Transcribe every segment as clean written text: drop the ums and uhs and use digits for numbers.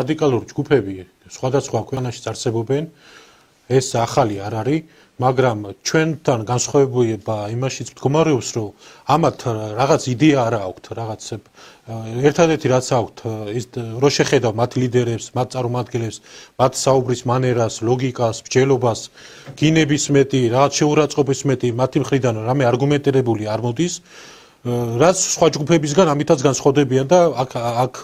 რადიკალური ჯგუფები სხვადასხვა ქვეყანაში არსებობენ, ეს ახალი არ არის, მაგრამ ჩვენთან განსხვავება იმაშიც მდგომარეობს, რომ ამათ რაღაც იდეა არ აქვთ, რაღაც ერთადერთი რაც აქვთ, ის რო შეხედავ მათ ლიდერებს, მათ წარმომადგენლებს, მათ საუბრის მანერას, ლოგიკას, მსჯელობას, გინების მეტი, რაღაც შეურაცხყოფის მეტი, მათი მხრიდან რამე არგუმენტირებული არ მოდის. რაც სხვა ჯგუფებისგან ამითაც განსხვავდებიან და აქ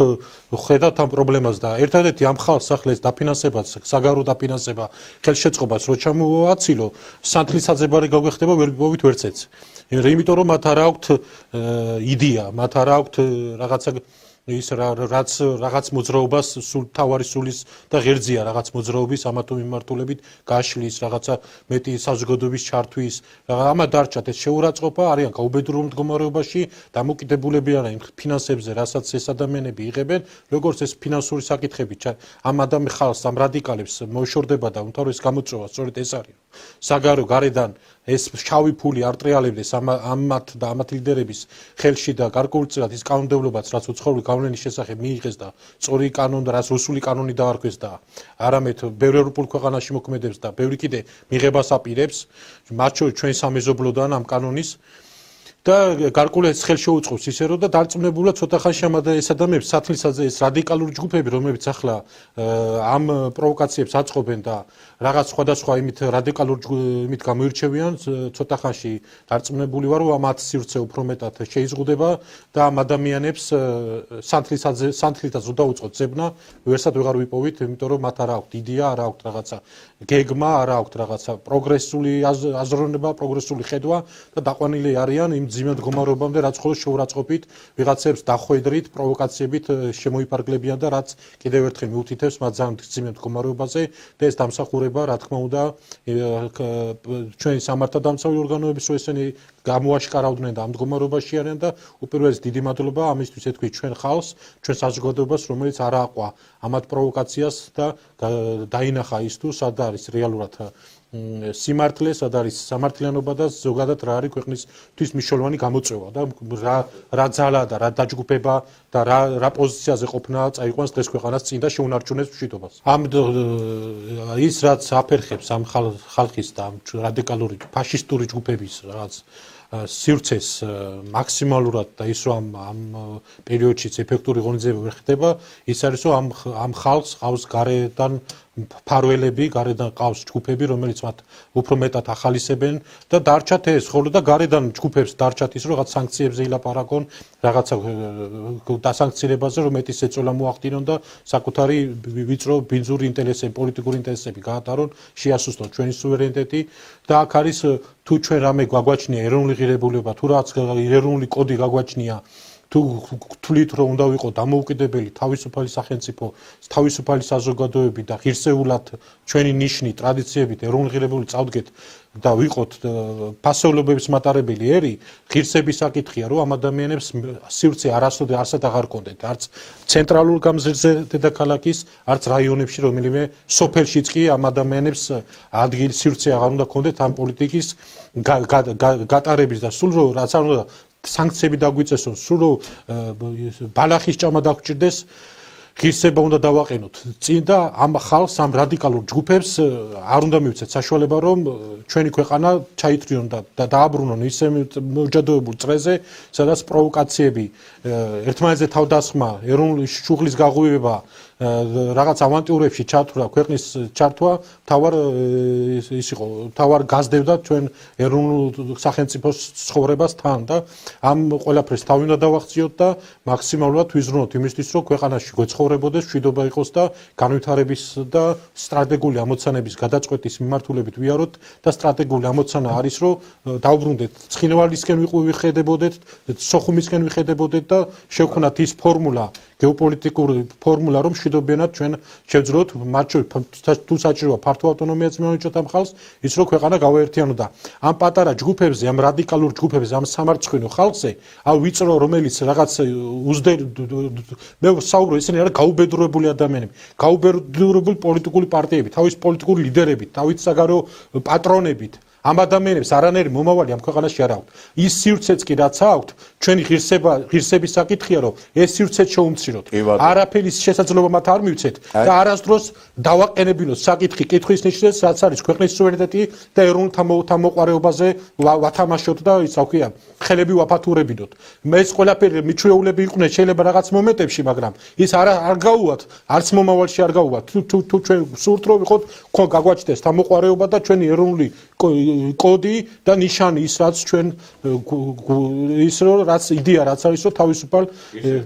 ხედავთ ამ პრობლემას და ერთადერთი ამ ხალხს ახლა ეს დაფინანსებაც, საგარეო დაფინანსება, ხელშეწყობას რო ჩამოაცილო, სანთლის საძებარი გაგვეხდება ვერ მოვით ვერცეც. იმიტომ რომ მათ არ აქვთ იდეა, მათ არ აქვთ რაღაცა ის რაღაც მოძრაობას თავარი სულის და ღერძია რაღაც მოძრაობის ამათო მიმართულებით გაშლის რაღაცა მეტი საზოგადოების ჩართვის ამა დარჩათ ეს შეურაცხყოფა არიან გაუბედურებულ მდგომარეობაში დამოკიდებულები არიან იმ ფინანსებზე რასაც ეს ადამიანები იღებენ როგორც ეს ფინანსური საკითხები ამ ადამიან ხალხს ამ რადიკალებს მოშორდება და უმთავრეს გამოწვევა სწორედ ეს არის საგარეო გარედან ეს შავი ფული არ ტრიალებდეს ამათ და ამათ ლიდერების ხელში და გარკვეულწილად ის კანონმდებლობაც რაც უცხოური გავლენის შესახებ მიიღეს და სწორი კანონი და რაც რუსული კანონი დაარქვეს და არამედ ბევრ ევროპულ ქვეყანაში მოქმედებს და ბევრი კიდე მიღებას აპირებს მათ შორის ჩვენ სამეზობლოდან ამ კანონის და გარკვეულად ხელს შეუწყობს ისე რომ და დარწმუნებულად ცოტა ხანში ეს ადამიანები სათლისაზე ეს რადიკალური ჯგუფები რომლებიც ახლა ამ პროვოკაციებს აწყობენ და რაღაც სხვადასხვა იმით რადიკალურ იმით გამოირჩევიან ცოტა ხანში დარწმუნებული ვარ რომ მათ სივრცე უფრო მეტად შეიზღუდება და ამ ადამიანებს სანთლითაც უნდა უწყოთ ზებნა ვერსად ვეღარ ვიპოვით იმიტომ რომ მათ არ აქვთ იდეა არ აქვთ რაღაცა გეგმა არ აქვთ რაღაცა პროგრესული აზროვნება პროგრესული ხედვა და დაყვანილი არიან იმ ძიმე მდგომარეობამდე რაც ხოლმე შეურაცხყოფით ვიღაცებს დახვედრით პროვოკაციებით შემოიფარგლებიან და რაც კიდევ ერთხელ მიუთითებს მათ ძალიან ძიმე მდგომარეობაზე და ეს დამსახურება რა თქმა უნდა ჩვენი სამართალდამცავი ორგანოების რო ესენი გამოაშკარავდნენ და ამ მდგომარეობაში არიან და უპირველეს დიდი მადლობა ამისთვის ეთქვი ჩვენ ხალხს ჩვენ საზოგადოებას რომელიც არ აყვა ამათ პროვოკაციას და დაინახა ის თუ სად არის რეალურად სიმართლე, სად არის სამართლიანობა და ზოგადად რა არის ქვეყნისთვის მნიშვნელოვანი გამოწვევა და რა ძალა და რა დაჯგუფება და რა პოზიციაზე ყოფნა წაიყვანს დღეს ქვეყანას წინ და შეუნარჩუნებს მშვიდობას. ამ ის რაც აფერხებს ამ ხალხის და ამ რადიკალური ფაშისტური ჯგუფების რაღაც სივრცეს მაქსიმალურად და ის რომ ამ პერიოდშიც ეფექტური ღონისძიება ვერ ხდება, ის არის რომ ამ ხალხს ყავს გარედან ფარველები, გარედან ყავს ჯგუფები, რომელიც მათ უფრო მეტად ახალისებენ და დარჩათ ეს, ხოლო და გარედან ჯგუფებს დარჩათ ის, რომ რაღაც სანქციებზე ილაპარაკონ, რაღაცა დასანქცირებაზე, რომ მეტის ეწოლა მოახდინონ და საკუთარი ვიწრო ბინძური ინტერესები, პოლიტიკური ინტერესები გაატარონ, შეასუსტონ ჩვენი სუვერენიტეტი და აქ არის თუ ჩვენ რამე გაგვაჩნია ეროვნული ღირებულება, თუ რაღაც ეროვნული კოდი გაგვაჩნია თუ თვლით რომ უნდა ვიყო დამოუკიდებელი თავისუფალი სახელმწიფო, თავისუფალი საზოგადოები და ღირსეულად ჩვენი ნიშნი, ტრადიციებით ეროვნული ღირებულება წავდგეთ და ვიყოთ ფასეულობების მატარებელი ერი, ღირსების საკითხია რომ ამ ადამიანებს სივრცე არასდროს აღარ კონდეთ, არც ცენტრალურ გამზირზე დედაქალაქის, არც რაიონებში რომელიმე სოფელშიც კი ამ ადამიანებს ადგილი სივრცე აღარ უნდა კონდეთ ამ პოლიტიკის გატარების და სულ რომ რაც არ უნდა სანქციები დაგვიწესონ, სულ რომ ბალახის ჭამა დაგჭირდეს, ღირსება უნდა დავაყენოთ. წინ და ამ ხალხს, ამ რადიკალურ ჯგუფებს არ უნდა მივცეთ საშუალება, რომ ჩვენი ქვეყანა ჩაითრიონ და დააბრუნონ ისე მოჯადოებულ წრეზე, სადაც პროვოკაციები, ერთმანეთზე თავდასხმა, ეროვნული შუღლის გაღვივება, რაღაც ავანტიურებში ჩართვა, ქვეყნის ჩართვა, თავარ გაზრდებდა ჩვენ ეროვნულ სახელმწიფოს ცხოვრებას თან და ამ ყველაფერს თავი უნდა დავახციოთ და მაქსიმალურად ვიზრუნოთ იმისთვის, რომ ქვეყანაში გვეცხოვრებოდეს, მშვიდობა იყოს და განვითარების და სტრატეგიული ამოცანების გადაწყვეტის მიმართულებით ვიაროთ და სტრატეგიული ამოცანა არის, რომ დავბრუნდეთ ცხინვალისკენ ვიხედებოდეთ, სოხუმისკენ ვიხედებოდეთ და შევქმნათ ის ფორმულა გეოპოლიტიკური ფორმულა რომ მშვიდობიანად ჩვენ შევძლოთ მათ შორის თუ საჭიროა ფართო ავტონომიაც მიანიჭოთ ამ ხალხს ის რომ ქვეყანა გავაერთიანოთ და ამ პატარა ჯგუფებზე ამ რადიკალურ ჯგუფებზე ამ სამარცხვინო ხალხზე ამ ვიწრო რომელიც რაღაც მე საუბრო ისინი არა გაუბედურებული ადამიანები გაუბედურებული პოლიტიკური პარტიები თავის პოლიტიკური ლიდერებით თავის საგარეო პატრონებით ამ ადამიანებს არანაირი მომავალი ამ ქვეყანაში არ აქვთ. ის სივრცეც კი რაც აქვთ, ჩვენი ღირსების საკითხია, რომ ეს სივრცეც შეუმციროთ. არაფერი შესაძლებლობა მათ არ მივცეთ და არასდროს დავაყენებინოთ საკითხი კითხვის ნიშნებს, რაც არის ქვეყნის სუვერენიტეტი და ეროვნულ თავმოყარეობაზე ვათამაშოთ და ისა ვქია, ხელები ვაფათურებინოთ. ეს ყველაფერი მიჩვეულები იყვნენ შეიძლება რაღაც მომენტებში, მაგრამ ის არ გაუვათ, არც მომავალში არ გაუვათ. თუ ჩვენ სურთ რომ ვიყოთ, გაგვაჩნდეს თავმოყარეობა და ჩვენი ეროვნული კოდი და ნიშანი ის რაც ჩვენ ის რაც იდეა რაც არის რომ თავისუფალ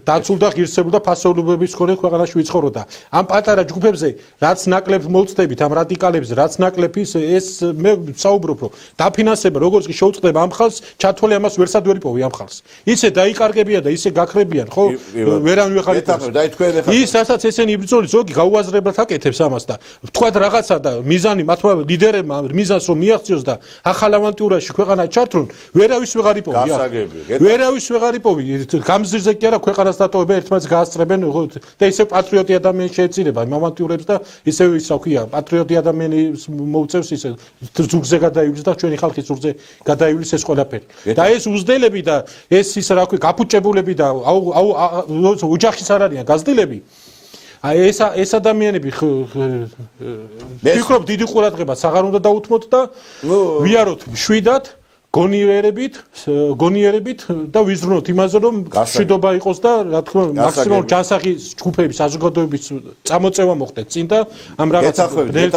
დაცულ და ღირსებულ და ფასეულობების მქონე ქვეყანაში ვიცხოვროთ და ამ პატარა ჯგუფებზე რაც ნაკლებად მოვწდებით ამ რადიკალებზე რაც ნაკლებ ეს მე საუბრობ რომ დაფინანსება როგორც კი შეუწყდება ამ ხალხს ჩათვლე ამას ვერსად ვერ იპოვი ამ ხალხს ისე დაიკარგებიან და ისე გაქრებიან ხო ვერავინ ვეხარ ის რასაც ესენი იბრძოლი ზოგი გაუაზრებლად აკეთებს ამას და თქვათ რაღაცა და მიზანი მათმა ლიდერებმა მიზანს რომ მიაღწიოს და ახალ ავანტიურაში ქვეყანა ჩართრონ ვერავის ვეღარ იპოვი ვერავის ვეღარ იპოვი გამზირზე კი არა ქვეყანას დატოვებენ ერთმანეთს გაასწრებენ და ისე პატრიოტი ადამიანი შეეწირება იმ ავანტიურებს და ისე ისა ვქია პატრიოტი ადამიანი მოუწევს ისე ზურგზე გადაივლის და ჩვენი ხალხის ზურგზე გადაივლის ეს ყველაფერი და ეს უზდელები და ეს ის რა ვქია გაფუჭებულები და ოჯახის არ არიან გაზრდილები ეს ადამიანები ვფიქრობ დიდი ყურადღებას აღარ უნდა დაუთმოთ და ვიაროთ მშვიდად გონიერებით და ვიზრუნოთ იმაზე რომ მშვიდობა იყოს და რა თქმა უნდა მაქსიმალურ ჯანსაღი ჯგუფების საზოგადოების წამოწევა მოხდეს წინ და ამ რაღაც